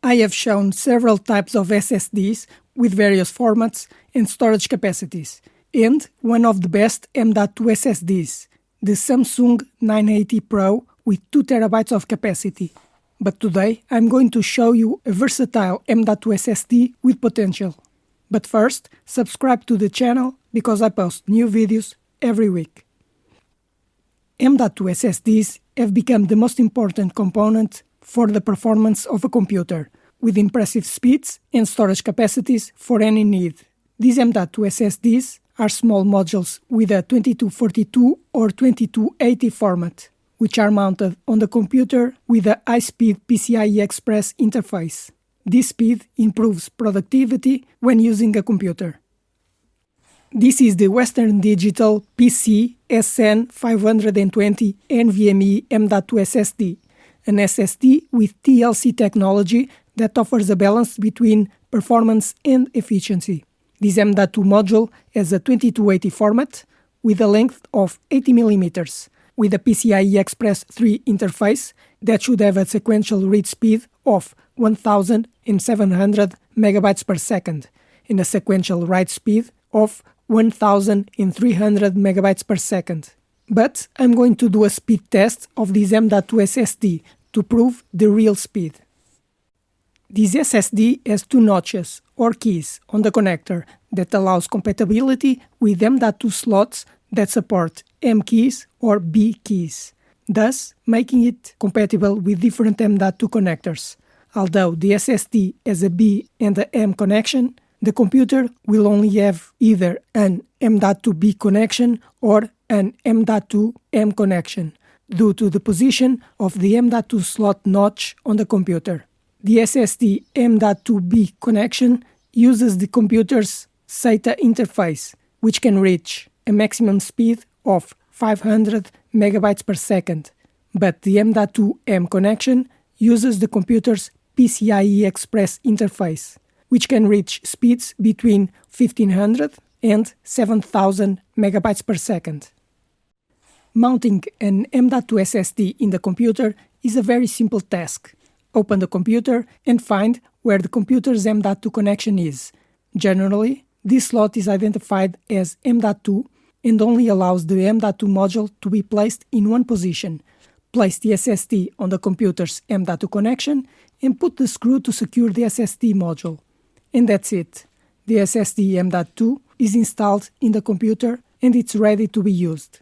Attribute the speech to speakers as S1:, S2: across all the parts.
S1: I have shown several types of SSDs with various formats and storage capacities, and one of the best M.2 SSDs, the Samsung 980 Pro with 2 TB of capacity. But today I'm going to show you a versatile M.2 SSD with potential. But first, subscribe to the channel because I post new videos every week. M.2 SSDs have become the most important component for the performance of a computer, with impressive speeds and storage capacities for any need. These M.2 SSDs are small modules with a 2242 or 2280 format, which are mounted on the computer with a high-speed PCIe Express interface. This speed improves productivity when using a computer. This is the WesternDigital PC SN520 NVMe M.2 SSD, an SSD with TLC technology that offers a balance between performance and efficiency. This M.2 module has a 2280 format with a length of 80 mm, with a PCIe Express 3 interface that should have a sequential read speed of 1700 MB per second and a sequential write speed of 1300 MB per second. But I'm going to do a speed test of this M.2 SSD to prove the real speed. This SSD has 2 notches or keys on the connector that allows compatibility with M.2 slots that support M keys or B keys, thus making it compatible with different M.2 connectors. Although the SSD has a B and a M connection, the computer will only have either an M.2 B connection or an M.2 M connection, due to the position of the M.2 slot notch on the computer. The SSD M.2 B connection uses the computer's SATA interface, which can reach a maximum speed of 500 MB per second, but the M.2 M connection uses the computer's PCIe Express interface, which can reach speeds between 1500 and 7000 MB per second. Mounting an M.2 SSD in the computer is a very simple task. Open the computer and find where the computer's M.2 connection is. Generally, this slot is identified as M.2 and only allows the M.2 module to be placed in one position. Place the SSD on the computer's M.2 connection and put the screw to secure the SSD module. And that's it. The SSD M.2 is installed in the computer and it's ready to be used.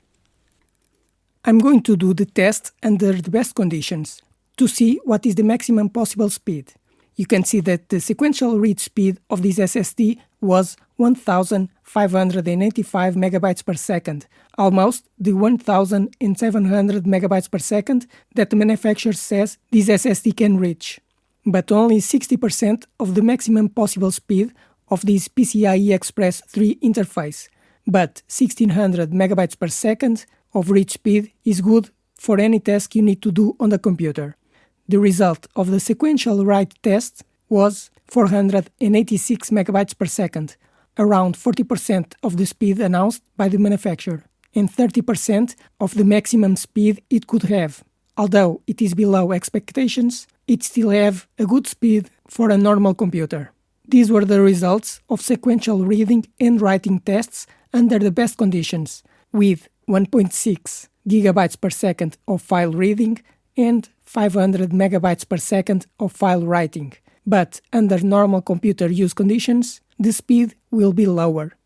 S1: I'm going to do the test under the best conditions to see what is the maximum possible speed. You can see that the sequential read speed of this SSD was 1585 MB per second, almost the 1700 MB per second that the manufacturer says this SSD can reach, but only 60% of the maximum possible speed of this PCIe Express 3 interface, but 1600 MB per second of read speed is good for any task you need to do on the computer. The result of the sequential write test was 486 MB per second, around 40% of the speed announced by the manufacturer, and 30% of the maximum speed it could have. Although it is below expectations, it still have a good speed for a normal computer. These were the results of sequential reading and writing tests under the best conditions, with 1.6 GB per second of file reading and 500 MB per second of file writing. But under normal computer use conditions, the speed will be lower.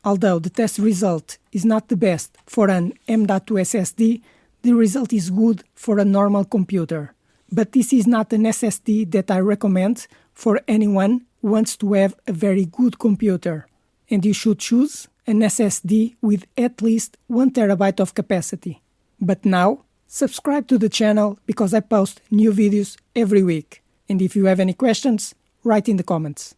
S1: Although the test result is not the best for an M.2 SSD, the result is good for a normal computer. But this is not an SSD that I recommend for anyone who wants to have a very good computer. And you should choose an SSD with at least 1 TB of capacity. But now, subscribe to the channel because I post new videos every week. And if you have any questions, write in the comments.